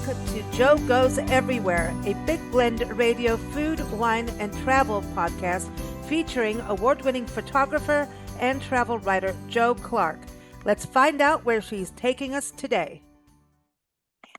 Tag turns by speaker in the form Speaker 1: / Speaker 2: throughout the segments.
Speaker 1: welcome to Joe Goes Everywhere, a big blend radio, food, wine, and travel podcast featuring award-winning photographer and travel writer Joe Clark. Let's find out where she's taking us today.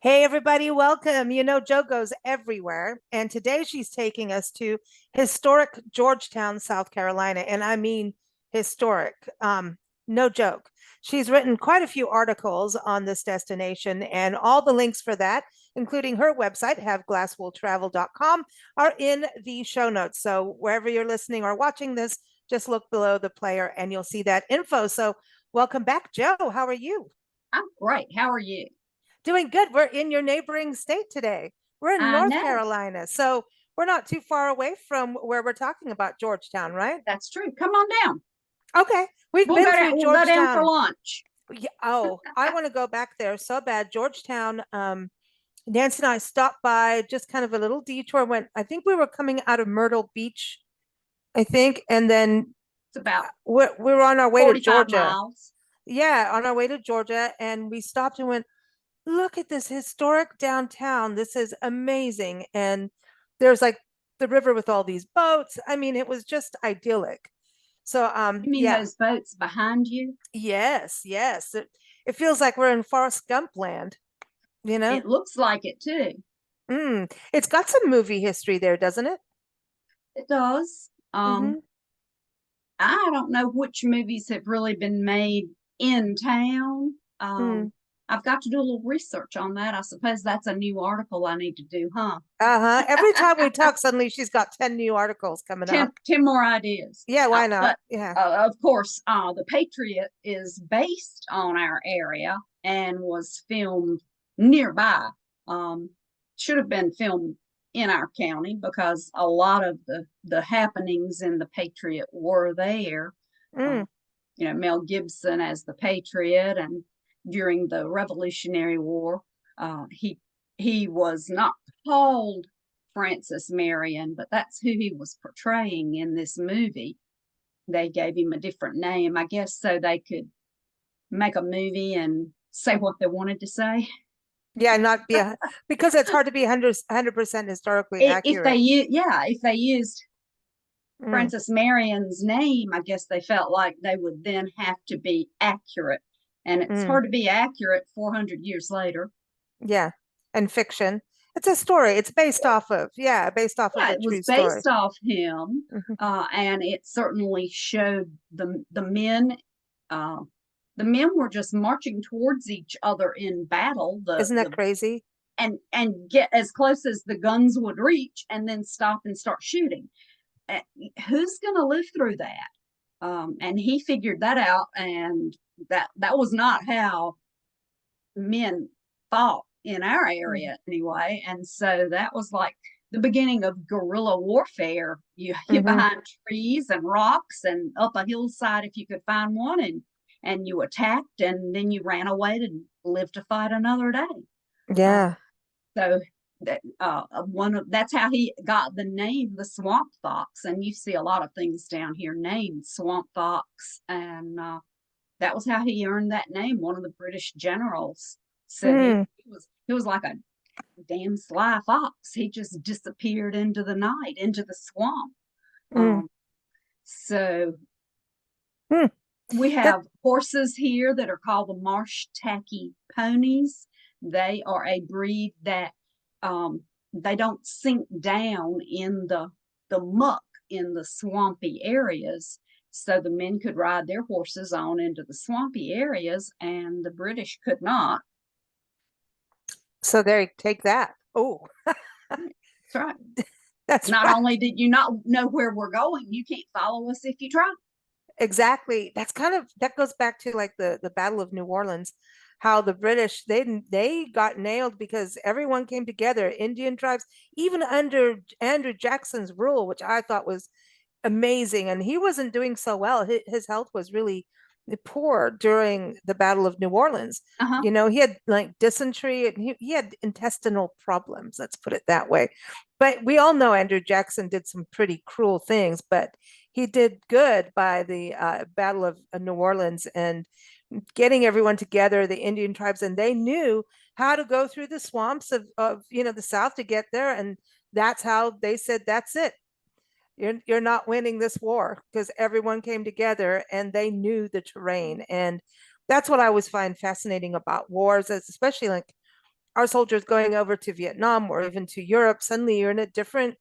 Speaker 1: Hey, everybody, welcome. You know, Joe goes everywhere. And today she's taking us to historic Georgetown, South Carolina. And I mean historic, no joke. She's written quite a few articles on this destination, and all the links for that, including her website, haveglasswooltravel.com, are in the show notes. So wherever you're listening or watching this, just look below the player and you'll see that info. So welcome back, Joe. How are you?
Speaker 2: I'm great. How are you?
Speaker 1: Doing good. We're in your neighboring state today. We're in North Carolina. So we're not too far away from where we're talking about Georgetown, right?
Speaker 2: That's true. Come on down.
Speaker 1: Okay. We'll go
Speaker 2: down for lunch.
Speaker 1: Yeah, I want to go back there so bad. Georgetown, Nancy and I stopped by just kind of a little detour. I think we were coming out of Myrtle Beach, I think. And then
Speaker 2: it's about
Speaker 1: we were on our way to Georgia.
Speaker 2: Miles.
Speaker 1: Yeah, on our way to Georgia. And we stopped and went, look at this historic downtown. This is amazing. And there's like the river with all these boats. I mean, it was just idyllic. So,
Speaker 2: you mean those boats behind you?
Speaker 1: Yes. It feels like we're in Forrest Gump land, you know?
Speaker 2: It looks like it too.
Speaker 1: It's got some movie history there, doesn't it?
Speaker 2: It does. I don't know which movies have really been made in town. I've got to do a little research on that. I suppose that's a new article I need to do, huh?
Speaker 1: Every time we talk, suddenly she's got 10 new articles coming up.
Speaker 2: 10 more ideas.
Speaker 1: Yeah, why not?
Speaker 2: Of course, The Patriot is based on our area and was filmed nearby. Should have been filmed in our county because a lot of the happenings in The Patriot were there. Mel Gibson as the Patriot, and during the Revolutionary War, he was not called Francis Marion, but that's who he was portraying in this movie. They gave him a different name, I guess, so they could make a movie and say what they wanted to say.
Speaker 1: Yeah, not be because it's hard to be 100% historically accurate.
Speaker 2: If they used Francis Marion's name, I guess they felt like they would then have to be accurate. And it's hard to be accurate 400 years later.
Speaker 1: Yeah. And fiction. It's a story. It's based off of a true story.
Speaker 2: It was based off him. And it certainly showed the men. The men were just marching towards each other in battle.
Speaker 1: Isn't that crazy?
Speaker 2: And get as close as the guns would reach and then stop and start shooting. Who's going to live through that? And he figured that out, and that was not how men fought in our area anyway. And so that was like the beginning of guerrilla warfare. You hid behind trees and rocks and up a hillside if you could find one, and you attacked, and then you ran away to live to fight another day.
Speaker 1: Yeah.
Speaker 2: So that's how he got the name, the Swamp Fox. And you see a lot of things down here named Swamp Fox, and that was how he earned that name. One of the British generals said he was like a damn sly fox. He just disappeared into the night, into the swamp. So we have horses here that are called the marsh tacky ponies. They are a breed that they don't sink down in the muck in the swampy areas. So the men could ride their horses on into the swampy areas, and the British could not.
Speaker 1: So they take that. Oh,
Speaker 2: that's right. That's not right. Only did you not know where we're going, you can't follow us if you try.
Speaker 1: Exactly. That goes back to like the Battle of New Orleans, how the British, they got nailed because everyone came together, Indian tribes, even under Andrew Jackson's rule, which I thought was amazing. And he wasn't doing so well. His health was really poor during the Battle of New Orleans. He had like dysentery, and he had intestinal problems, let's put it that way. But we all know Andrew Jackson did some pretty cruel things, but he did good by the Battle of New Orleans. And getting everyone together, the Indian tribes, and they knew how to go through the swamps of the South to get there. And that's how they said, that's it. You're not winning this war, because everyone came together and they knew the terrain. And that's what I always find fascinating about wars, especially like our soldiers going over to Vietnam or even to Europe. Suddenly you're in a different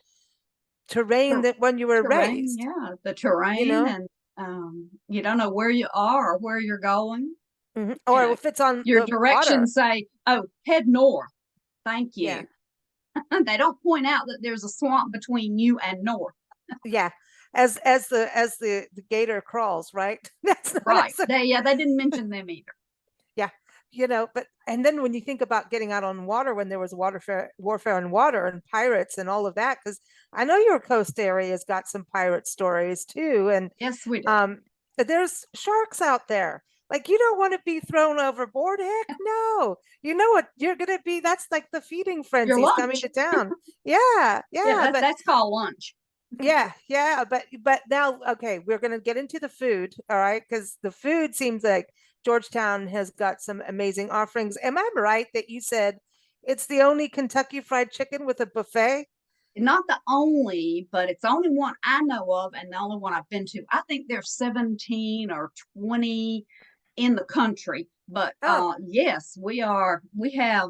Speaker 1: terrain than when you were
Speaker 2: Terrain,
Speaker 1: raised,
Speaker 2: yeah, the
Speaker 1: you
Speaker 2: terrain,
Speaker 1: know?
Speaker 2: and you don't know where you are or where you're going. You
Speaker 1: Or
Speaker 2: know,
Speaker 1: if it's on
Speaker 2: your
Speaker 1: the water.
Speaker 2: directions say, "Oh, head north." Thank
Speaker 1: Yeah.
Speaker 2: you. They don't point out that there's a swamp between you and north.
Speaker 1: Yeah. As the gator crawls, right? That's not
Speaker 2: Right.
Speaker 1: as
Speaker 2: They didn't mention them either.
Speaker 1: yeah. But and then when you think about getting out on water, when there was warfare on water and pirates and all of that, because I know your coast area's got some pirate stories too. And
Speaker 2: Yes, we do.
Speaker 1: um there's sharks out there. Like, you don't want to be thrown overboard. Heck no. You know what you're gonna be? That's like the feeding
Speaker 2: Your
Speaker 1: frenzies coming
Speaker 2: lunch.
Speaker 1: to town. Yeah,
Speaker 2: Yeah,
Speaker 1: yeah. But
Speaker 2: that's called lunch.
Speaker 1: yeah, but now, okay, we're gonna get into the food, all right? Because the food seems like Georgetown has got some amazing offerings. Am I right that you said it's the only Kentucky Fried Chicken with a buffet?
Speaker 2: Not the only, but it's the only one I know of and the only one I've been to. I think there's 17 or 20 in the country. But
Speaker 1: Oh,
Speaker 2: yes, we have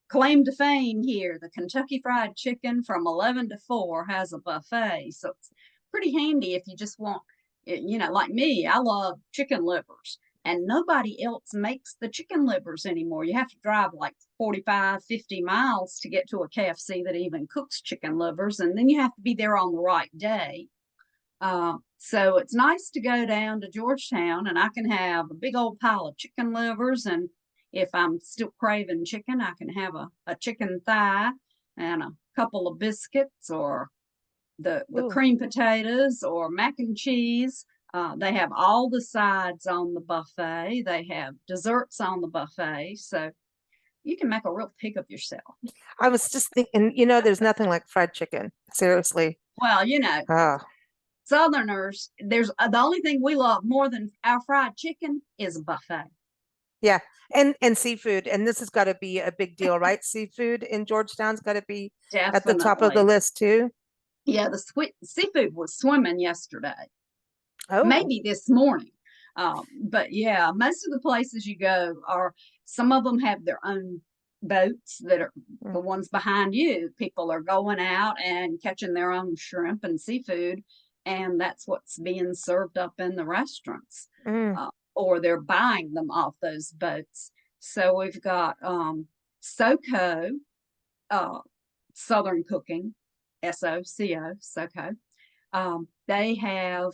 Speaker 2: claim to fame here. The Kentucky Fried Chicken from 11 to 4 has a buffet. So it's pretty handy if you just want, like me, I love chicken livers. And nobody else makes the chicken livers anymore. You have to drive like 45, 50 miles to get to a KFC that even cooks chicken livers. And then you have to be there on the right day. So it's nice to go down to Georgetown and I can have a big old pile of chicken livers. And if I'm still craving chicken, I can have a chicken thigh and a couple of biscuits or the
Speaker 1: ooh.
Speaker 2: cream potatoes or mac and cheese. They have all the sides on the buffet. They have desserts on the buffet. So you can make a real pig of yourself.
Speaker 1: I was just thinking, there's nothing like fried chicken. Seriously.
Speaker 2: Well,
Speaker 1: Oh,
Speaker 2: Southerners, there's the only thing we love more than our fried chicken is a buffet.
Speaker 1: yeah. And seafood. And this has got to be a big deal, right? Seafood in Georgetown's got to be at the top of the
Speaker 2: Definitely.
Speaker 1: list too.
Speaker 2: Yeah, the sweet seafood was swimming yesterday,
Speaker 1: Oh.
Speaker 2: maybe this morning. But yeah, most of the places you go are, some of them have their own boats that are
Speaker 1: Mm.
Speaker 2: the ones behind you. People are going out and catching their own shrimp and seafood, and that's what's being served up in the restaurants,
Speaker 1: Mm.
Speaker 2: or they're buying them off those boats. So we've got SoCo, uh, Southern Cooking, SOCO, SoCo. They have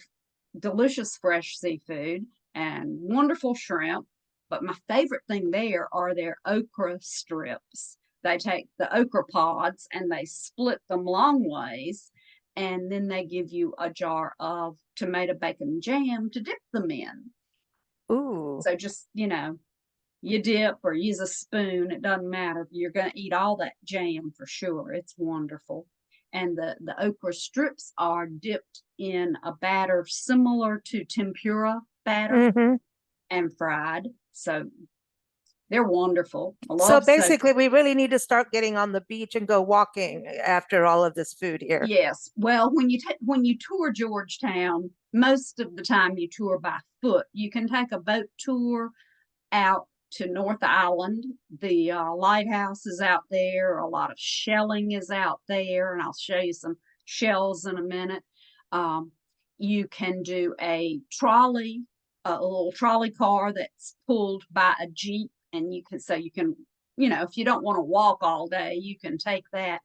Speaker 2: delicious fresh seafood and wonderful shrimp. But my favorite thing there are their okra strips. They take the okra pods and they split them long ways, and then they give you a jar of tomato bacon jam to dip them in.
Speaker 1: Ooh.
Speaker 2: So just, you dip or use a spoon, it doesn't matter. You're going to eat all that jam for sure. It's wonderful. And the okra strips are dipped in a batter similar to tempura batter
Speaker 1: Hmm.
Speaker 2: and fried. So they're wonderful. I
Speaker 1: So
Speaker 2: love soak.
Speaker 1: basically, we really need to start getting on the beach and go walking after all of this food here.
Speaker 2: Yes. Well, when you tour Georgetown, most of the time you tour by foot. You can take a boat tour out to North Island. The lighthouse is out there. A lot of shelling is out there, and I'll show you some shells in a minute. Um, you can do a trolley, a little trolley car that's pulled by a Jeep, and you can, if you don't want to walk all day, you can take that.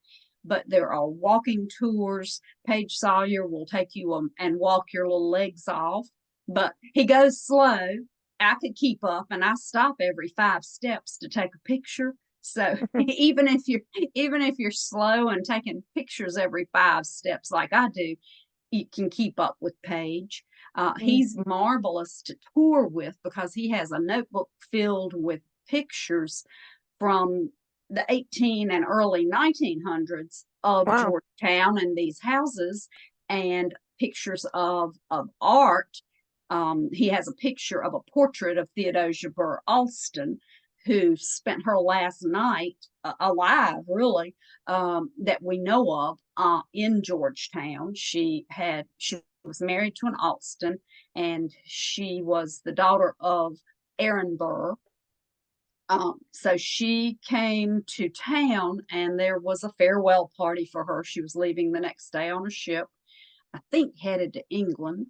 Speaker 2: But there are walking tours. Paige Sawyer will take you and walk your little legs off, but he goes slow. I could keep up, and I stop every 5 steps to take a picture. So even if you're slow and taking pictures every 5 steps like I do, you can keep up with Paige. He's marvelous to tour with because he has a notebook filled with pictures from the 18 and early 1900s of
Speaker 1: Wow.
Speaker 2: Georgetown and these houses, and pictures of art. He has a picture of a portrait of Theodosia Burr Alston, who spent her last night alive, really, that we know of, in Georgetown. She was married to an Alston, and she was the daughter of Aaron Burr. So she came to town, and there was a farewell party for her. She was leaving the next day on a ship, I think headed to England.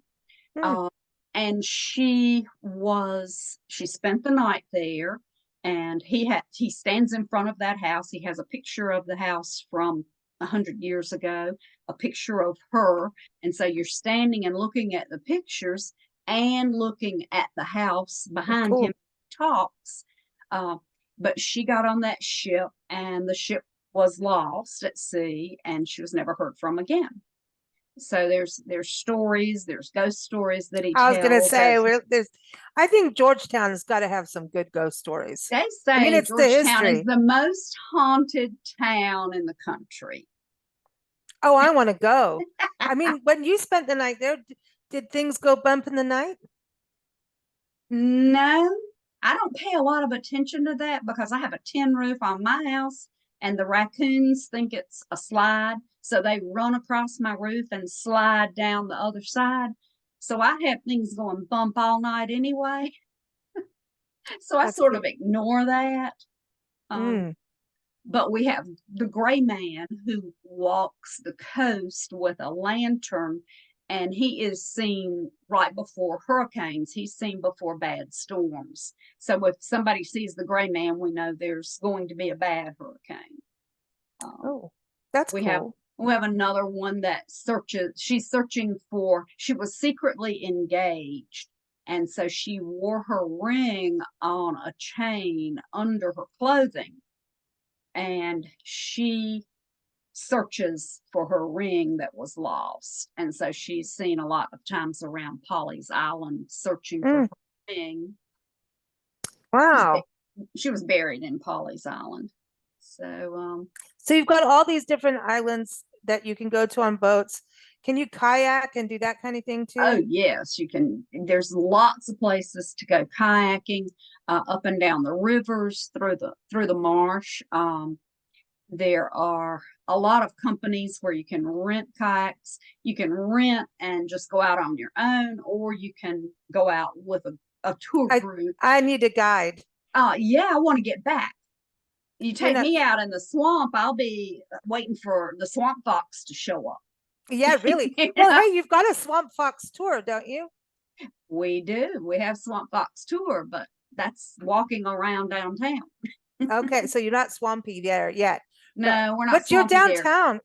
Speaker 1: Hmm.
Speaker 2: Uh, and she spent the night there, and he stands in front of that house. He has a picture of the house from 100 years ago, a picture of her. And so you're standing and looking at the pictures and looking at the house behind him.
Speaker 1: Cool.
Speaker 2: Talks. But she got on that ship, and the ship was lost at sea, and she was never heard from again. So there's stories, there's ghost stories that he
Speaker 1: I was gonna
Speaker 2: tells.
Speaker 1: say I think Georgetown's got to have some good ghost stories.
Speaker 2: They
Speaker 1: I mean,
Speaker 2: say
Speaker 1: it's the
Speaker 2: Georgetown is
Speaker 1: history.
Speaker 2: the most haunted town in the country.
Speaker 1: Oh, I want to go. I mean, when you spent the night there, did things go bump in the night?
Speaker 2: No, I don't pay a lot of attention to that because I have a tin roof on my house, and the raccoons think it's a slide. So they run across my roof and slide down the other side. So I have things going bump all night anyway. So I
Speaker 1: That's
Speaker 2: sort
Speaker 1: cute.
Speaker 2: of ignore that.
Speaker 1: Mm.
Speaker 2: But we have the gray man who walks the coast with a lantern, and he is seen right before hurricanes. He's seen before bad storms. So if somebody sees the gray man, we know there's going to be a bad hurricane.
Speaker 1: Oh, that's
Speaker 2: we
Speaker 1: cool.
Speaker 2: have another one that she's searching for, she was secretly engaged, and so she wore her ring on a chain under her clothing, and she searches for her ring that was lost. And so she's seen a lot of times around Polly's Island searching for her ring.
Speaker 1: Wow.
Speaker 2: She was buried in Polly's Island.
Speaker 1: So you've got all these different islands that you can go to on boats. Can you kayak and do that kind of thing too?
Speaker 2: Oh yes, you can. There's lots of places to go kayaking, up and down the rivers, through the marsh. There are a lot of companies where you can rent kayaks. You can rent and just go out on your own, or you can go out with a tour group.
Speaker 1: I need a guide.
Speaker 2: Yeah, I want to get back. You take
Speaker 1: know,
Speaker 2: me out in the swamp, I'll be waiting for the swamp fox to show up.
Speaker 1: Yeah, really. Well, hey, you've got a swamp fox tour, don't you?
Speaker 2: We do. We have swamp fox tour, but that's walking around downtown.
Speaker 1: Okay, so you're not swampy there yet.
Speaker 2: No, we're not.
Speaker 1: But your
Speaker 2: downtown,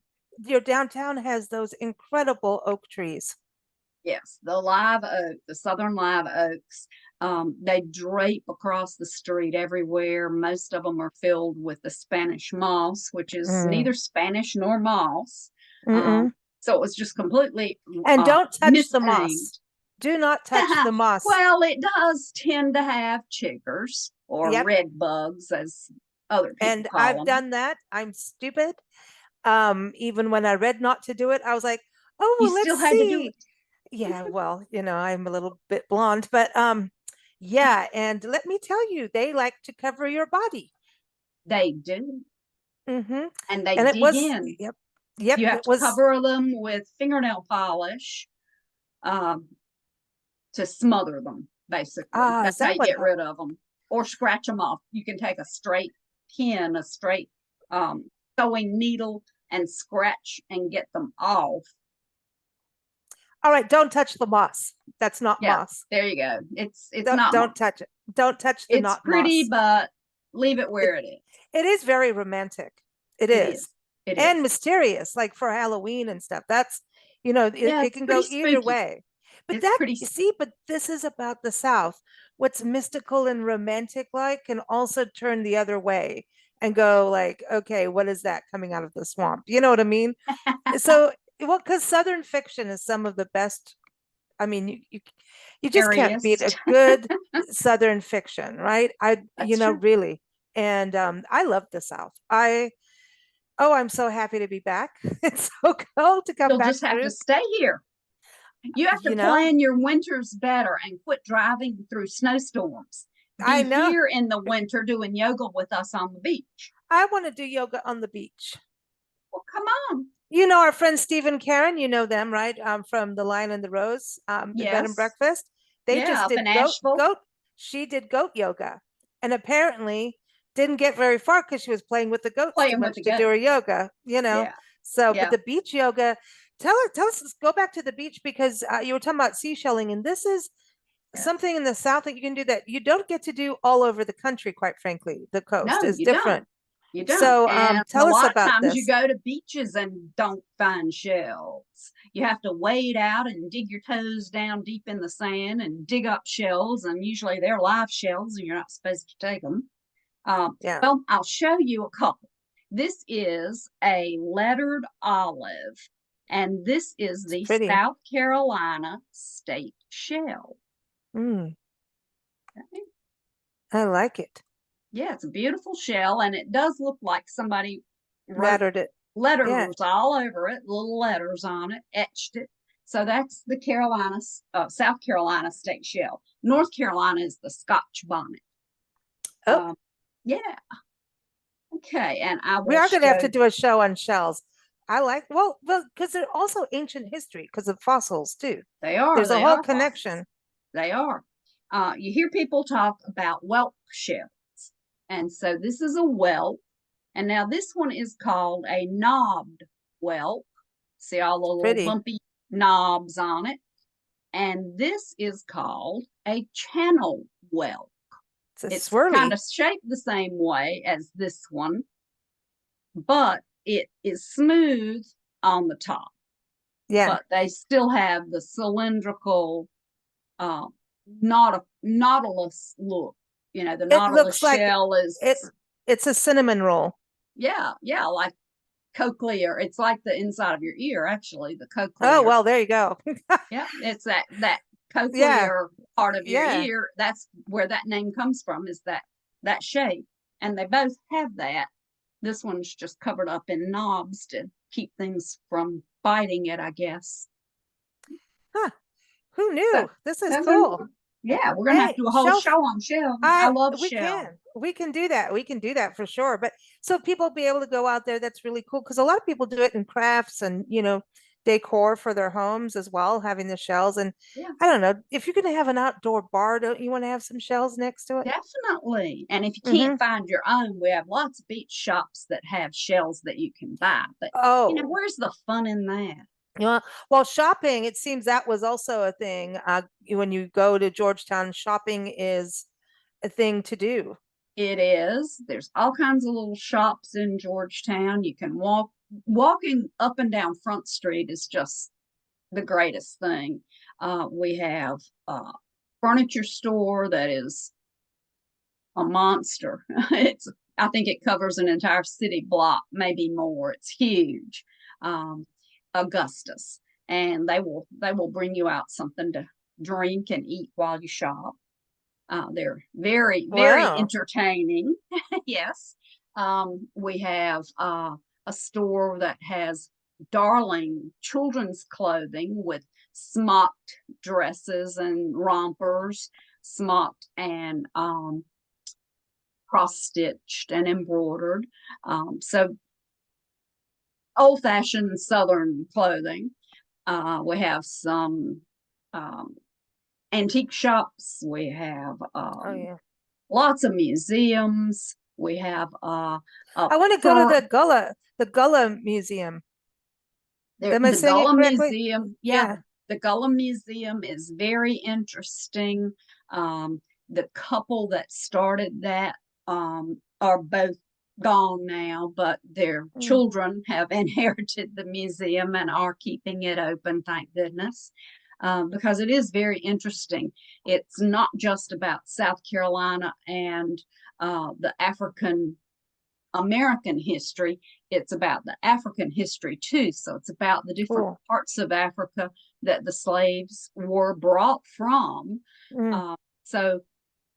Speaker 1: your downtown has those incredible oak trees.
Speaker 2: Yes, the live oak, the southern live oaks. They drape across the street everywhere. Most of them are filled with the Spanish moss, which is neither Spanish nor moss. So it was just completely
Speaker 1: and don't touch
Speaker 2: misnamed.
Speaker 1: The moss. Do not touch the moss.
Speaker 2: Well, it does tend to have chiggers or red bugs, as other people
Speaker 1: and
Speaker 2: call
Speaker 1: I've
Speaker 2: them.
Speaker 1: done that. I'm stupid. Even when I read not to do it, I was like, oh, well,
Speaker 2: you
Speaker 1: let's
Speaker 2: still had
Speaker 1: see.
Speaker 2: to do it.
Speaker 1: Yeah, well, I'm a little bit blonde, but yeah, and let me tell you, they like to cover your body.
Speaker 2: They do.
Speaker 1: Mm-hmm.
Speaker 2: And they dig in.
Speaker 1: Yep.
Speaker 2: You have to cover them with fingernail polish, to smother them, basically. That's how you get rid of them. Or scratch them off. You can take a straight pin, a straight sewing needle, and scratch and get them off.
Speaker 1: All right, don't touch the moss. That's not moss.
Speaker 2: There you go. It's
Speaker 1: not. Don't touch it. Don't touch the not moss. It's
Speaker 2: pretty, but leave it where it is.
Speaker 1: It is very romantic. It is. And mysterious, like for Halloween and stuff. That's it can go either way. But but this is about the South. What's mystical and romantic can also turn the other way and go like, okay, what is that coming out of the swamp? You know what I mean? So, because Southern fiction is some of the best. I mean, you just can't beat a good Southern fiction, right? Really. And I love the South. I'm so happy to be back. It's so cool to come back.
Speaker 2: You'll just have to stay here. You have to
Speaker 1: you know,
Speaker 2: plan your winters better and quit driving through snowstorms.
Speaker 1: I
Speaker 2: Be
Speaker 1: know.
Speaker 2: here in the winter doing yoga with us on the beach.
Speaker 1: I want to do yoga on the beach.
Speaker 2: Well, come on.
Speaker 1: You know our friends Steve and Karen, you know them, right? From the Lion and the Rose, the bed and
Speaker 2: Yes.
Speaker 1: breakfast. They
Speaker 2: Yeah,
Speaker 1: just
Speaker 2: up in
Speaker 1: did
Speaker 2: Asheville.
Speaker 1: goat. She did goat yoga, and apparently didn't get very far because she was playing with the goats too
Speaker 2: Playing with
Speaker 1: much
Speaker 2: the
Speaker 1: to do
Speaker 2: goat.
Speaker 1: her yoga.
Speaker 2: Yeah.
Speaker 1: So but
Speaker 2: Yeah.
Speaker 1: the beach yoga. Tell us. Let's go back to the beach because you were talking about seashelling, and this is
Speaker 2: Yes.
Speaker 1: something in the South that you can do that you don't get to do all over the country. Quite frankly, the coast
Speaker 2: No,
Speaker 1: is
Speaker 2: you don't.
Speaker 1: different.
Speaker 2: You don't.
Speaker 1: So
Speaker 2: And a
Speaker 1: tell us
Speaker 2: lot of
Speaker 1: about
Speaker 2: times you
Speaker 1: this.
Speaker 2: go to beaches and don't find shells. You have to wade out and dig your toes down deep in the sand and dig up shells. And usually they're live shells and you're not supposed to take them.
Speaker 1: Yeah,
Speaker 2: Well, I'll show you a couple. This is a lettered olive, and this is
Speaker 1: it's
Speaker 2: the
Speaker 1: pretty.
Speaker 2: South Carolina state shell.
Speaker 1: Mm,
Speaker 2: Okay.
Speaker 1: I like it.
Speaker 2: Yeah, it's a beautiful shell, and it does look like somebody wrote
Speaker 1: Mattered it. Yeah.
Speaker 2: letters all over it, little letters on it, etched it. So that's the South Carolina state shell. North Carolina is the Scotch bonnet.
Speaker 1: Oh,
Speaker 2: Um, yeah. Okay, and I
Speaker 1: we
Speaker 2: will
Speaker 1: are going to have
Speaker 2: show
Speaker 1: to do a show on shells. I like, well, because they're also ancient history because of fossils too.
Speaker 2: they are
Speaker 1: There's a
Speaker 2: they
Speaker 1: whole
Speaker 2: are fossils.
Speaker 1: connection.
Speaker 2: They are. You hear people talk about whelk shells, and so this is a whelk, and now this one is called a knobbed whelk. See all the
Speaker 1: It's
Speaker 2: little
Speaker 1: pretty.
Speaker 2: bumpy knobs on it. And this is called a channel whelk.
Speaker 1: It's a
Speaker 2: It's kind
Speaker 1: swirly.
Speaker 2: of shaped the same way as this one, but it is smooth on the top.
Speaker 1: Yeah.
Speaker 2: But they still have the cylindrical, uh, nautilus look. You know, the
Speaker 1: It
Speaker 2: nautilus
Speaker 1: looks like
Speaker 2: shell
Speaker 1: it.
Speaker 2: is,
Speaker 1: It's a cinnamon roll.
Speaker 2: yeah, like cochlear. It's like the inside of your ear, actually, the
Speaker 1: Oh,
Speaker 2: cochlear.
Speaker 1: well, there you go.
Speaker 2: Yeah, it's that
Speaker 1: Yeah.
Speaker 2: cochlear part of your
Speaker 1: Yeah.
Speaker 2: ear. That's where that name comes from, is that shape. And they both have that. This one's just covered up in knobs to keep things from biting it, I guess.
Speaker 1: Huh. Who
Speaker 2: So
Speaker 1: knew? This is
Speaker 2: those are,
Speaker 1: cool.
Speaker 2: yeah, we're gonna have to
Speaker 1: Hey,
Speaker 2: do a whole
Speaker 1: shells.
Speaker 2: show on shell. I
Speaker 1: I
Speaker 2: love
Speaker 1: we
Speaker 2: shell.
Speaker 1: can. We can do that. We can do that for sure. But so people be able to go out there, that's really cool because a lot of people do it in crafts and decor for their homes as well, having the shells. And
Speaker 2: Yeah,
Speaker 1: I don't know, if you're gonna have an outdoor bar, don't you want to have some shells next to it?
Speaker 2: definitely. And if you
Speaker 1: Mm-hmm.
Speaker 2: can't find your own, we have lots of beach shops that have shells that you can buy. But
Speaker 1: Oh,
Speaker 2: where's the fun in that?
Speaker 1: yeah. Well, shopping, it seems that was also a thing. When you go to Georgetown, shopping is a thing to do.
Speaker 2: It is. There's all kinds of little shops in Georgetown. You can walking up and down Front Street is just the greatest thing. We have a furniture store that is a monster. It's I think it covers an entire city block, maybe more. It's huge. Um, Augustus, and they will bring you out something to drink and eat while you shop. They're very, very
Speaker 1: Wow.
Speaker 2: entertaining. Yes. We have a store that has darling children's clothing with smocked dresses and rompers, smocked and cross stitched and embroidered. So old fashioned Southern clothing. We have some um, antique shops. We have
Speaker 1: Oh yeah.
Speaker 2: lots of museums. We have a
Speaker 1: I want to go to
Speaker 2: fur,
Speaker 1: the Gullah Museum. Am I
Speaker 2: the
Speaker 1: saying it
Speaker 2: Gullah
Speaker 1: correctly?
Speaker 2: Museum. Yeah,
Speaker 1: Yeah.
Speaker 2: the Gullah Museum is very interesting. The couple that started that are both gone now, but their
Speaker 1: Mm.
Speaker 2: children have inherited the museum and are keeping it open, thank goodness. Because it is very interesting. It's not just about South Carolina and the African American history, it's about the African history too. So it's about the different
Speaker 1: Cool.
Speaker 2: parts of Africa that the slaves were brought from.
Speaker 1: Mm.
Speaker 2: So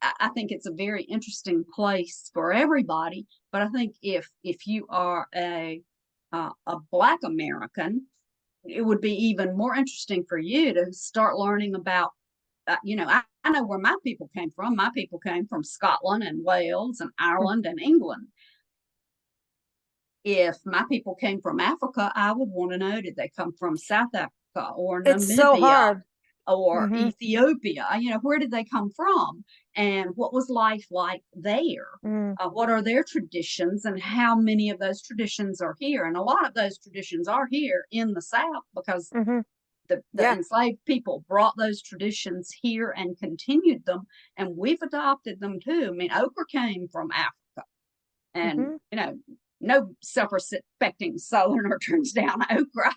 Speaker 2: I think it's a very interesting place for everybody. But I think if you are a Black American, it would be even more interesting for you to start learning about, I know where my people came from. My people came from Scotland and Wales and Ireland and England. If my people came from Africa, I would want to know, did they come from South Africa or
Speaker 1: It's so
Speaker 2: Namibia
Speaker 1: hard.
Speaker 2: or
Speaker 1: Mm-hmm.
Speaker 2: Ethiopia? Where did they come from? And what was life like there?
Speaker 1: Mm.
Speaker 2: What are their traditions and how many of those traditions are here? And a lot of those traditions are here in the South because
Speaker 1: Mm-hmm.
Speaker 2: the
Speaker 1: Yeah.
Speaker 2: enslaved people brought those traditions here and continued them, and we've adopted them too. I mean, okra came from Africa, and
Speaker 1: Mm-hmm.
Speaker 2: no self-respecting Southerner turns down okra.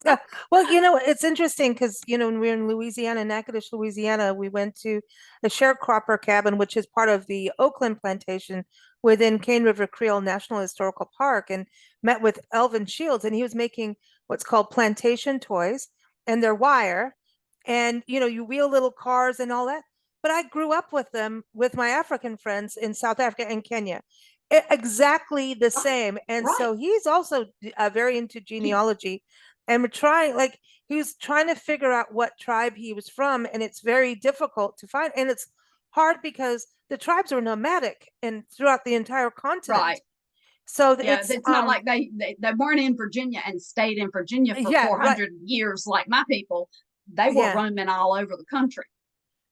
Speaker 1: Yeah. Well, it's interesting because, when we were in Louisiana, Natchitoches, Louisiana, we went to the sharecropper cabin, which is part of the Oakland plantation within Cane River Creole National Historical Park, and met with Elvin Shields, and he was making what's called plantation toys, and they're wire, and, you wheel little cars and all that. But I grew up with them with my African friends in South Africa and Kenya. Exactly the
Speaker 2: Right,
Speaker 1: same. And
Speaker 2: right.
Speaker 1: so he's also very into genealogy, and we're trying, like, he was trying to figure out what tribe he was from, and it's very difficult to find, and it's hard because the tribes are nomadic and throughout the entire continent.
Speaker 2: Right.
Speaker 1: So
Speaker 2: Yeah,
Speaker 1: it's
Speaker 2: it's not like they weren't in Virginia and stayed in Virginia for
Speaker 1: yeah, right,
Speaker 2: 400 years like my people. They were
Speaker 1: yeah.
Speaker 2: roaming all over the country.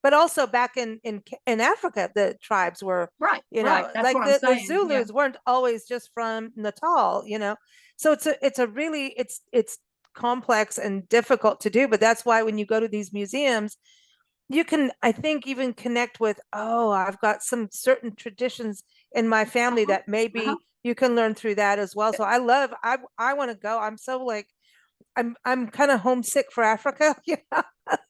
Speaker 1: But also back in Africa, the tribes were,
Speaker 2: Right, right. That's
Speaker 1: like
Speaker 2: what I'm
Speaker 1: the
Speaker 2: saying. Yeah.
Speaker 1: Zulus weren't always just from Natal. So it's a really, it's complex and difficult to do, but that's why when you go to these museums, you can, I think, even connect with, oh, I've got some certain traditions in my family
Speaker 2: Uh-huh.
Speaker 1: that
Speaker 2: Uh-huh.
Speaker 1: maybe you can learn through that as well. So I want to go. I'm so, like, I'm kind of homesick for Africa,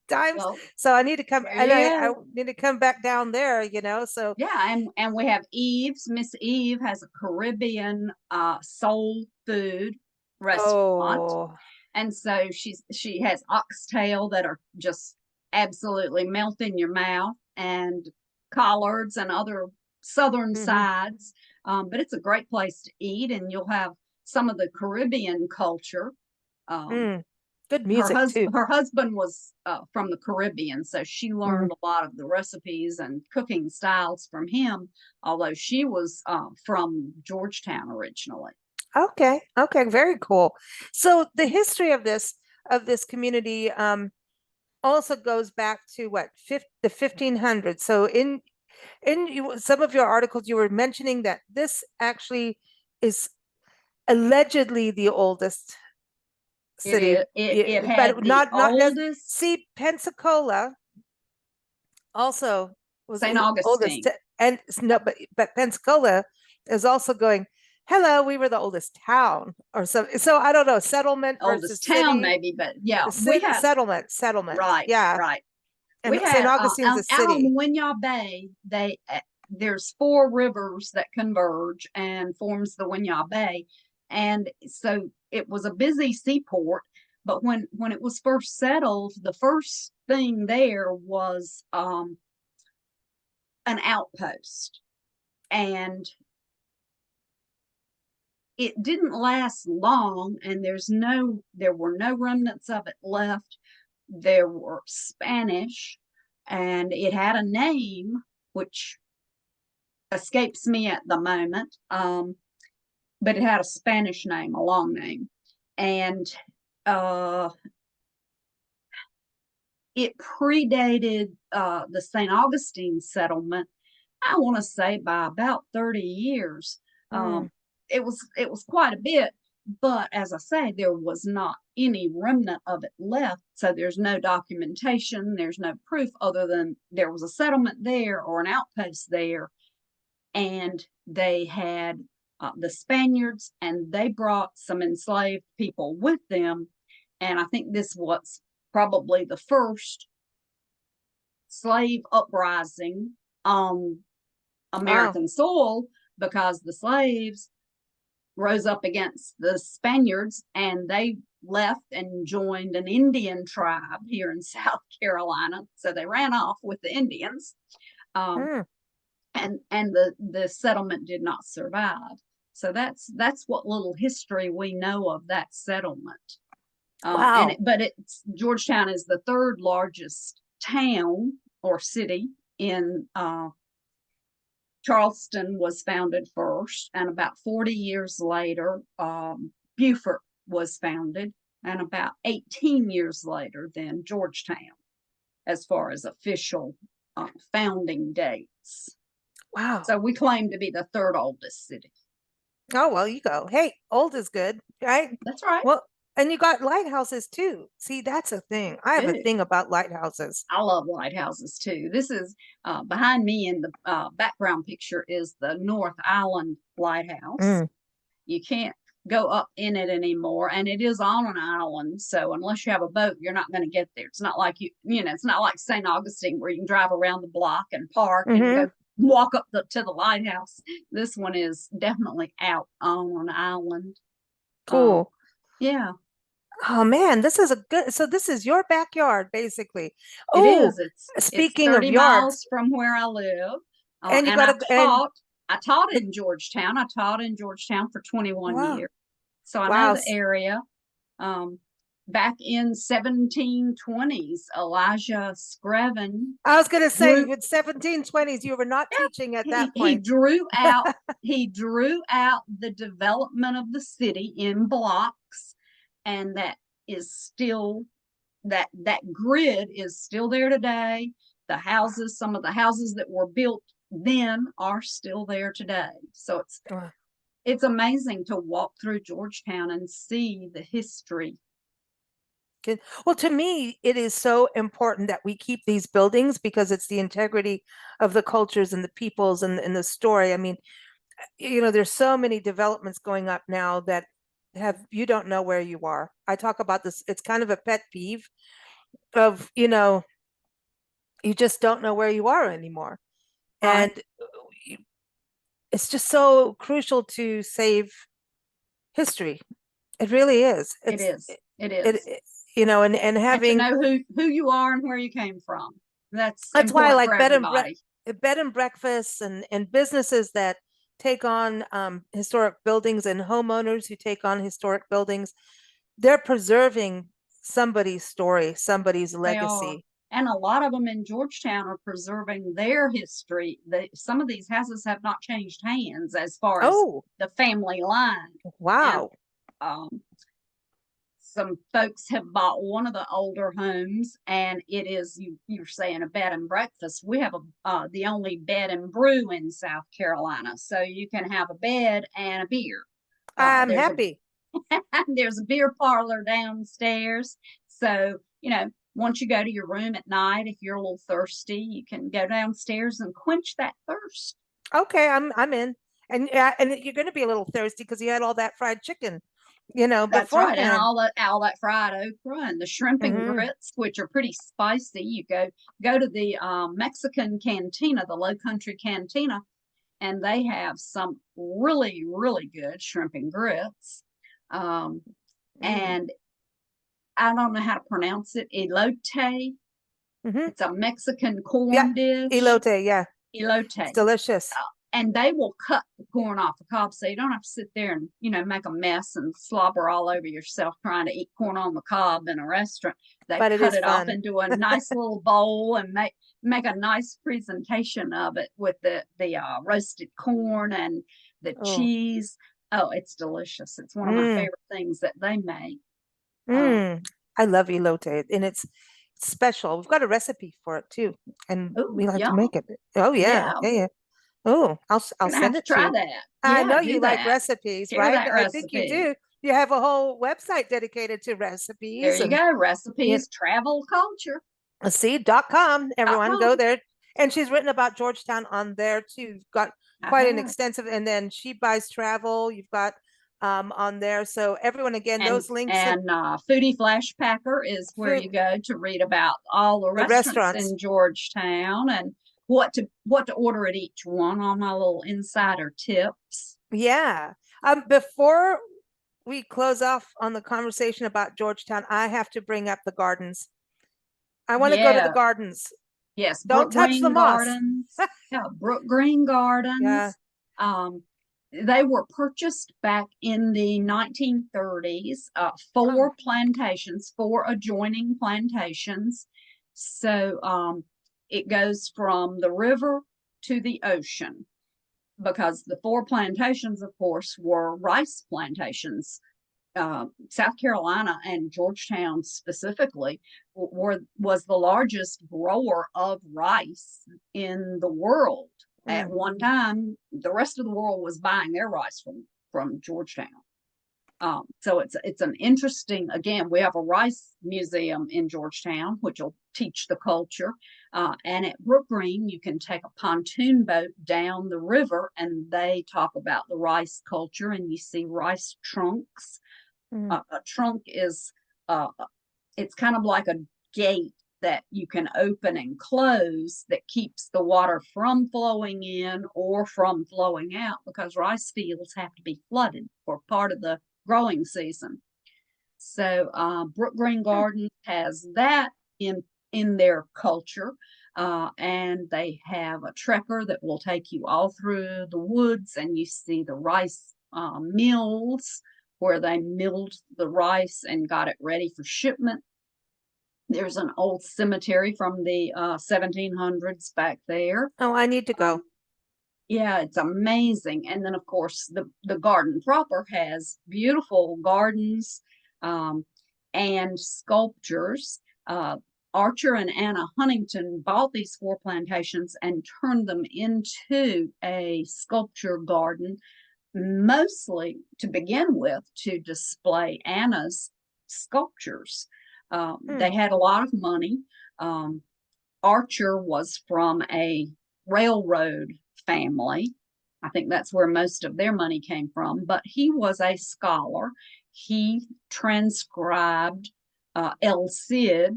Speaker 1: times.
Speaker 2: Well,
Speaker 1: So I need to come,
Speaker 2: there
Speaker 1: and
Speaker 2: you
Speaker 1: I
Speaker 2: go.
Speaker 1: need to come back down there, so.
Speaker 2: Yeah, and we have Eve's. Miss Eve has a Caribbean soul food restaurant,
Speaker 1: Oh.
Speaker 2: and so she has oxtail that are just absolutely melt in your mouth, and collards and other southern
Speaker 1: Hmm.
Speaker 2: sides. But it's a great place to eat, and you'll have some of the Caribbean culture. Um,
Speaker 1: Mm. Good music too.
Speaker 2: her husband was from the Caribbean, so she
Speaker 1: Mm.
Speaker 2: learned a lot of the recipes and cooking styles from him. Although she was from Georgetown originally.
Speaker 1: Okay, okay, very cool. So the history of this community also goes back to what, the 1500s. So in some of your articles, you were mentioning that this actually is allegedly the oldest
Speaker 2: It
Speaker 1: city,
Speaker 2: is. It had
Speaker 1: but
Speaker 2: the
Speaker 1: not as,
Speaker 2: oldest
Speaker 1: see, Pensacola also was
Speaker 2: St.
Speaker 1: oldest,
Speaker 2: Augustine,
Speaker 1: and no, but Pensacola is also going, hello, we were the oldest town or something. So I don't know, settlement versus
Speaker 2: oldest town,
Speaker 1: city.
Speaker 2: maybe, but yeah, we had
Speaker 1: Settlement,
Speaker 2: right,
Speaker 1: yeah.
Speaker 2: right. We
Speaker 1: And St.
Speaker 2: had
Speaker 1: Augustine's a
Speaker 2: out on the
Speaker 1: city.
Speaker 2: Winyah Bay. There's four rivers that converge and forms the Winyah Bay, and so it was a busy seaport. But when it was first settled, the first thing there was an outpost, and it didn't last long. And there were no remnants of it left. There were Spanish, and it had a name which escapes me at the moment. But it had a Spanish name, a long name, and uh, it predated the St. Augustine settlement. I want to say by about 30 years.
Speaker 1: Mm.
Speaker 2: Um, it was quite a bit, but as I say, there was not any remnant of it left. So there's no documentation, there's no proof other than there was a settlement there or an outpost there, and they had the Spaniards, and they brought some enslaved people with them. And I think this was probably the first slave uprising on
Speaker 1: Wow.
Speaker 2: American soil, because the slaves rose up against the Spaniards, and they left and joined an Indian tribe here in South Carolina. So they ran off with the Indians. Um,
Speaker 1: Mm.
Speaker 2: and the settlement did not survive. So that's what little history we know of that settlement.
Speaker 1: Wow.
Speaker 2: But it's Georgetown is the third largest town or city in Charleston was founded first, and about 40 years later, Beaufort was founded, and about 18 years later, then Georgetown, as far as official founding dates.
Speaker 1: Wow.
Speaker 2: So we claim to be the third oldest city.
Speaker 1: Oh, well, you go. Hey, old is good, right?
Speaker 2: That's right.
Speaker 1: Well, and you got lighthouses too. See, that's a thing. I have a thing about lighthouses.
Speaker 2: I love lighthouses too. This is behind me in the background picture is the North Island Lighthouse.
Speaker 1: Mm.
Speaker 2: You can't go up in it anymore, and it is on an island. So unless you have a boat, you're not going to get there. It's not like it's not like St. Augustine where you can drive around the block and park and go walk up to the lighthouse. This one is definitely out on an island.
Speaker 1: Cool.
Speaker 2: Yeah.
Speaker 1: Oh man, this is a good. So this is your backyard, basically.
Speaker 2: It
Speaker 1: Oh,
Speaker 2: is. It's
Speaker 1: speaking
Speaker 2: 30
Speaker 1: of yards,
Speaker 2: miles from where I live,
Speaker 1: and you
Speaker 2: and
Speaker 1: got to.
Speaker 2: I taught in Georgetown. I taught in Georgetown for 21
Speaker 1: Wow,
Speaker 2: years, so I know
Speaker 1: wow.
Speaker 2: the area. Back in 1720s, Elijah Screven.
Speaker 1: I was going to say, with 1720s, you were not teaching at that
Speaker 2: He
Speaker 1: point.
Speaker 2: drew out the development of the city in blocks, and that is still that grid is still there today. The houses, some of the houses that were built then are still there today. So it's amazing to walk through Georgetown and see the history.
Speaker 1: Well, to me, it is so important that we keep these buildings because it's the integrity of the cultures and the peoples and the story. I mean, there's so many developments going up now that you don't know where you are. I talk about this. It's kind of a pet peeve of, you just don't know where you are anymore.
Speaker 2: Right.
Speaker 1: And it's just so crucial to save history. It really is.
Speaker 2: It is.
Speaker 1: And having
Speaker 2: to know who you are and where you came from. That's
Speaker 1: why I like
Speaker 2: for everybody.
Speaker 1: bed and breakfasts and businesses that take on historic buildings and homeowners who take on historic buildings. They're preserving somebody's story, somebody's legacy.
Speaker 2: And a lot of them in Georgetown are preserving their history. Some of these houses have not changed hands as far as the family line.
Speaker 1: Wow.
Speaker 2: And, some folks have bought one of the older homes, and it is you're saying a bed and breakfast. We have the only bed and brew in South Carolina, so you can have a bed and a beer.
Speaker 1: I'm happy.
Speaker 2: There's a beer parlor downstairs, so once you go to your room at night, if you're a little thirsty, you can go downstairs and quench that thirst.
Speaker 1: Okay, I'm in, and you're going to be a little thirsty because you had all that fried chicken.
Speaker 2: That's
Speaker 1: beforehand.
Speaker 2: Right, and all that fried okra and the shrimp and grits, which are pretty spicy. You go to the Mexican cantina, the Low Country Cantina, and they have some really, really good shrimp and grits. And I don't know how to pronounce it. Elote. It's a Mexican corn dish.
Speaker 1: Elote, yeah.
Speaker 2: Elote.
Speaker 1: It's delicious.
Speaker 2: And they will cut the corn off the cob, so you don't have to sit there and make a mess and slobber all over yourself trying to eat corn on the cob in a restaurant. They cut it off into a nice little bowl and make a nice presentation of it with the roasted corn and the cheese. Oh, it's delicious. It's one of my favorite things that they make.
Speaker 1: I love elote, and it's special. We've got a recipe for it too, and we like to make it. Oh yeah. Oh, I'll send it to you.
Speaker 2: Try that.
Speaker 1: I know you like recipes, right? I think you do. You have a whole website dedicated to recipes.
Speaker 2: There you go. Recipes, travel, culture.
Speaker 1: See.com. Everyone go there. And she's written about Georgetown on there too. You've got quite an extensive, and then She Buys Travel. You've got on there. So everyone, again, those links.
Speaker 2: And Foodie Flash Packer is where you go to read about all the restaurants in Georgetown and what to order at each one, on my little insider tips.
Speaker 1: Yeah. Before we close off on the conversation about Georgetown, I have to bring up the gardens. I want to go to the gardens.
Speaker 2: Yes.
Speaker 1: Don't touch the moss.
Speaker 2: Brook Green Gardens. Yeah. They were purchased back in the 1930s,
Speaker 1: Oh.
Speaker 2: four adjoining plantations. So it goes from the river to the ocean, because the four plantations, of course, were rice plantations. South Carolina and Georgetown specifically was the largest grower of rice in the world. At
Speaker 1: Mm.
Speaker 2: one time, the rest of the world was buying their rice from Georgetown. So it's an interesting. Again, we have a rice museum in Georgetown, which will teach the culture. And at Brook Green, you can take a pontoon boat down the river, and they talk about the rice culture, and you see rice trunks.
Speaker 1: Mm.
Speaker 2: A trunk is it's kind of like a gate that you can open and close that keeps the water from flowing in or from flowing out, because rice fields have to be flooded for part of the growing season. So Brook Green Garden has that in their culture. And they have a trekker that will take you all through the woods, and you see the rice mills where they milled the rice and got it ready for shipment. There's an old cemetery from the 1700s back there.
Speaker 1: Oh, I need to go.
Speaker 2: Yeah, it's amazing. And then, of course, the garden proper has beautiful gardens and sculptures. Archer and Anna Huntington bought these four plantations and turned them into a sculpture garden, mostly to begin with to display Anna's sculptures. They had a lot of money. Um, Archer was from a railroad family. I think that's where most of their money came from, but he was a scholar. He transcribed El Cid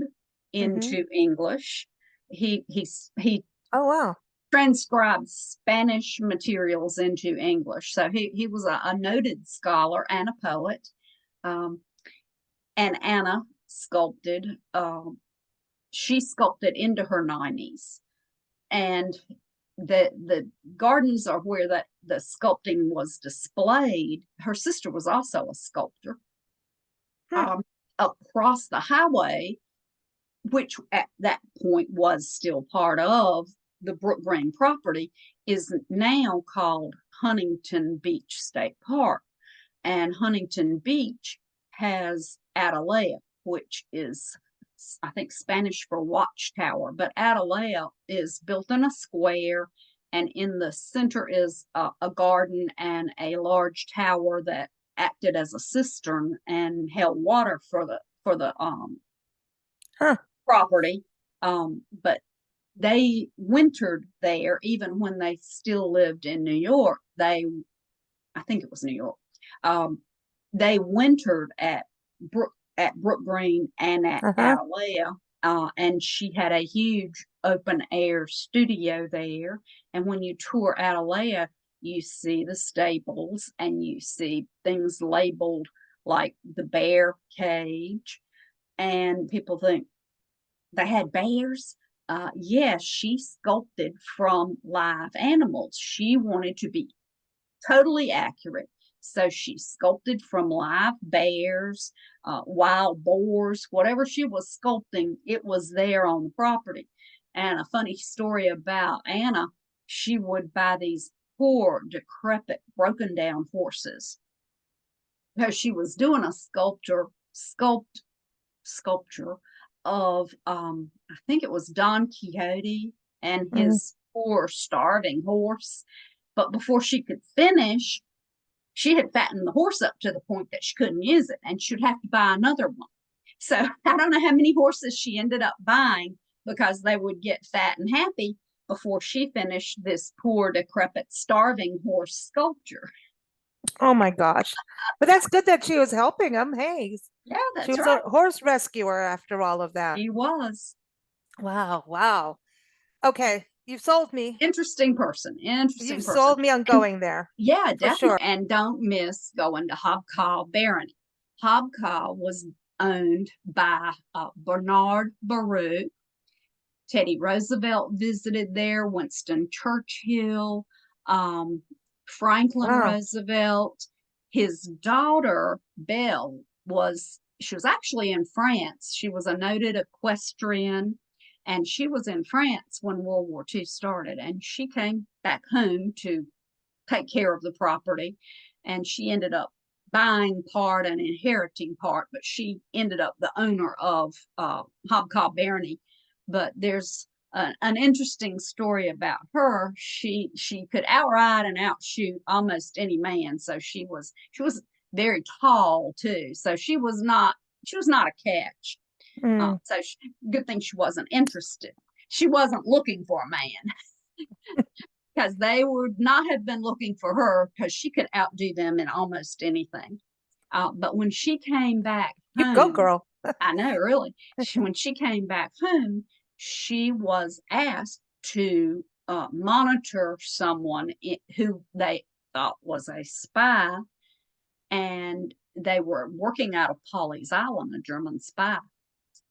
Speaker 1: Mm-hmm.
Speaker 2: into English. He
Speaker 1: Oh, wow.
Speaker 2: transcribed Spanish materials into English. So he was a noted scholar and a poet. Um, and Anna sculpted. She sculpted into her 90s, and the gardens are where the sculpting was displayed. Her sister was also a sculptor.
Speaker 1: Hmm.
Speaker 2: Um, Across the highway, which at that point was still part of the Brook Green property, is now called Huntington Beach State Park. And Huntington Beach has Atalaya, which is, I think, Spanish for watchtower. But Atalaya is built in a square, and in the center is a garden and a large tower that acted as a cistern and held water for the
Speaker 1: Huh.
Speaker 2: property. But they wintered there even when they still lived in New York. I think it was New York. Um, they wintered at Brook Green and at
Speaker 1: Uh-huh.
Speaker 2: Atalaya, and she had a huge open air studio there. And when you tour Atalaya, you see the stables and you see things labeled like the bear cage, and people think they had bears. Yes, she sculpted from live animals. She wanted to be totally accurate. So she sculpted from live bears, wild boars, whatever she was sculpting, it was there on the property. And a funny story about Anna, she would buy these poor, decrepit, broken down horses, because she was doing a sculpture of I think it was Don Quixote and
Speaker 1: Mm.
Speaker 2: his poor starving horse. But before she could finish, she had fattened the horse up to the point that she couldn't use it, and she'd have to buy another one. So I don't know how many horses she ended up buying, because they would get fat and happy before she finished this poor, decrepit, starving horse sculpture.
Speaker 1: Oh my gosh. But that's good that she was helping him. Hey,
Speaker 2: Yeah,
Speaker 1: she
Speaker 2: that's
Speaker 1: was a
Speaker 2: right.
Speaker 1: horse rescuer after all of that.
Speaker 2: She was.
Speaker 1: Wow, wow. Okay, you've sold me.
Speaker 2: Interesting person.
Speaker 1: You've
Speaker 2: Interesting person.
Speaker 1: sold me on
Speaker 2: And
Speaker 1: going there
Speaker 2: yeah,
Speaker 1: for sure.
Speaker 2: definitely. And don't miss going to Hobcaw Barony. Hobcaw was owned by Bernard Baruch. Teddy Roosevelt visited there, Winston Churchill. Um, Franklin
Speaker 1: Wow.
Speaker 2: Roosevelt. His daughter, Belle, she was actually in France. She was a noted equestrian, and she was in France when World War II started. And she came back home to take care of the property, and she ended up buying part and inheriting part, but she ended up the owner of Hobcob Barony. But there's an interesting story about her. She could outride and outshoot almost any man. So she was very tall too. So she was not a catch.
Speaker 1: Mm.
Speaker 2: So good thing she wasn't interested. She wasn't looking for a man because they would not have been looking for her because she could outdo them in almost anything. But when she came back
Speaker 1: You go,
Speaker 2: home,
Speaker 1: girl.
Speaker 2: I know, really. When she came back home, she was asked to monitor someone who they thought was a spy, and they were working out of Polly's Island, a German spy,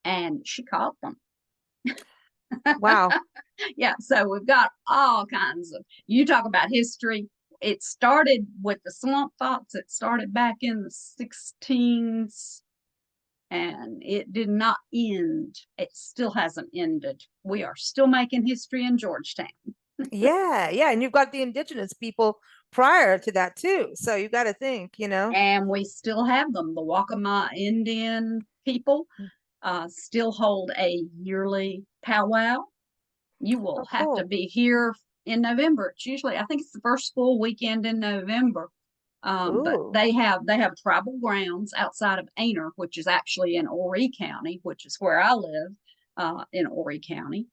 Speaker 2: and she caught them.
Speaker 1: Wow.
Speaker 2: Yeah, so we've got all kinds of, you talk about history. It started with the swamp fox. It started back in the 16s, and it did not end. It still hasn't ended. We are still making history in Georgetown.
Speaker 1: Yeah, yeah. And you've got the indigenous people prior to that too. So you got to think,
Speaker 2: And we still have them. The Waccamaw Indian people still hold a yearly powwow. You will
Speaker 1: Oh,
Speaker 2: have to
Speaker 1: cool.
Speaker 2: be here in November. It's usually, I think it's the first full weekend in November. But
Speaker 1: Ooh.
Speaker 2: they have tribal grounds outside of Aner, which is actually in Horry County, which is where I live, in Horry County.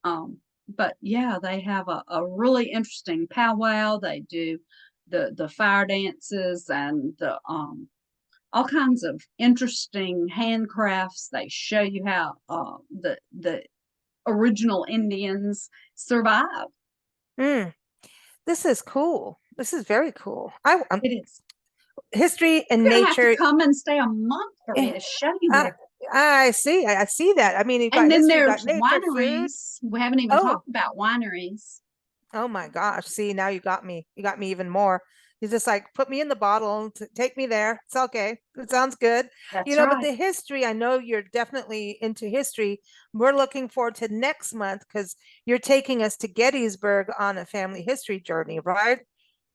Speaker 2: But yeah, they have a really interesting powwow. They do the fire dances and the all kinds of interesting handcrafts. They show you how the original Indians survived.
Speaker 1: Mm. This is cool. This is very cool.
Speaker 2: It is.
Speaker 1: History and
Speaker 2: You're gonna have to
Speaker 1: nature.
Speaker 2: come and stay a month for me
Speaker 1: eh,
Speaker 2: to show you
Speaker 1: I,
Speaker 2: it.
Speaker 1: I see. I see that. I mean, you've
Speaker 2: And
Speaker 1: got
Speaker 2: then
Speaker 1: history, you've got
Speaker 2: there's
Speaker 1: nature, food.
Speaker 2: wineries. We haven't even
Speaker 1: Oh,
Speaker 2: talked about wineries.
Speaker 1: oh my gosh. See, now you got me. You got me even more. You just like put me in the bottle and take me there. It's okay. It sounds good.
Speaker 2: That's
Speaker 1: But
Speaker 2: right.
Speaker 1: the history, I know you're definitely into history. We're looking forward to next month because you're taking us to Gettysburg on a family history journey, right?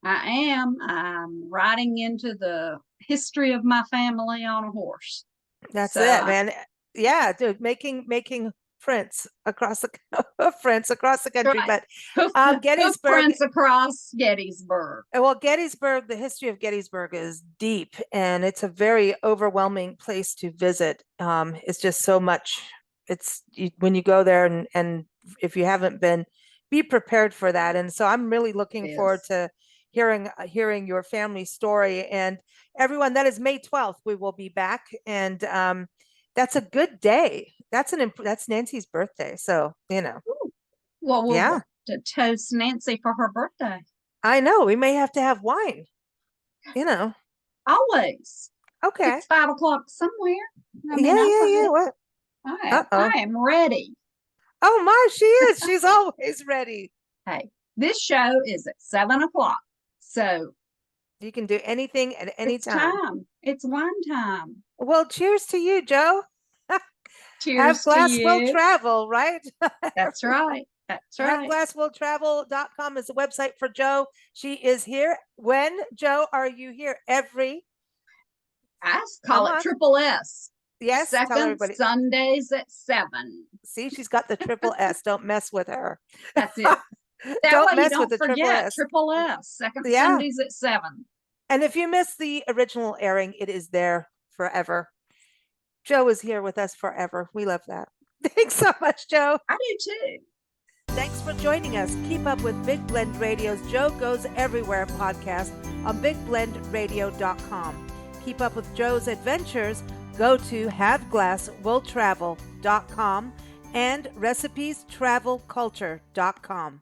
Speaker 2: I am. I'm riding into the history of my family on a horse.
Speaker 1: That's it,
Speaker 2: So
Speaker 1: man. Yeah, dude, making prints across the prints across the country.
Speaker 2: right.
Speaker 1: But
Speaker 2: Hoof,
Speaker 1: Gettysburg,
Speaker 2: Hoofprints across Gettysburg.
Speaker 1: well, Gettysburg, the history of Gettysburg is deep, and it's a very overwhelming place to visit. It's just so much. When you go there, and if you haven't been, be prepared for that. And so I'm really looking forward
Speaker 2: Yes.
Speaker 1: to hearing your family story. And everyone, that is May 12th. We will be back, and that's a good day. That's Nancy's birthday. So
Speaker 2: Ooh. Well, we'll
Speaker 1: yeah,
Speaker 2: have to toast Nancy for her birthday.
Speaker 1: I know we may have to have wine.
Speaker 2: Always.
Speaker 1: Okay.
Speaker 2: It's 5 o'clock somewhere. I mean,
Speaker 1: Yeah,
Speaker 2: I
Speaker 1: yeah, yeah.
Speaker 2: forget.
Speaker 1: What?
Speaker 2: I
Speaker 1: Uh-oh.
Speaker 2: am ready.
Speaker 1: Oh my, she is. She's always ready.
Speaker 2: Hey, this show is at 7 o'clock. So
Speaker 1: You can do anything at any
Speaker 2: it's
Speaker 1: time.
Speaker 2: time. It's wine time.
Speaker 1: Well, cheers to you, Joe. Have
Speaker 2: Cheers to
Speaker 1: glass will
Speaker 2: you.
Speaker 1: travel, right?
Speaker 2: That's right. That's right.
Speaker 1: Haveglasswilltravel.com is the website for Joe. She is here. When, Joe, are you here? Every
Speaker 2: I call it
Speaker 1: month?
Speaker 2: triple S.
Speaker 1: Yes, tell
Speaker 2: Second
Speaker 1: everybody.
Speaker 2: Sundays at 7.
Speaker 1: See, she's got the triple S. Don't mess with her.
Speaker 2: That's it. That
Speaker 1: Don't
Speaker 2: way you
Speaker 1: mess with
Speaker 2: don't
Speaker 1: the triple
Speaker 2: forget
Speaker 1: S.
Speaker 2: triple S. Second
Speaker 1: Yeah.
Speaker 2: Sundays at 7.
Speaker 1: And if you miss the original airing, it is there forever. Joe is here with us forever. We love that. Thanks so much, Joe.
Speaker 2: I do too.
Speaker 1: Thanks for joining us. Keep up with Big Blend Radio's Joe Goes Everywhere podcast on bigblendradio.com. Keep up with Joe's adventures. Go to haveglasswilltravel.com and recipiestravelculture.com.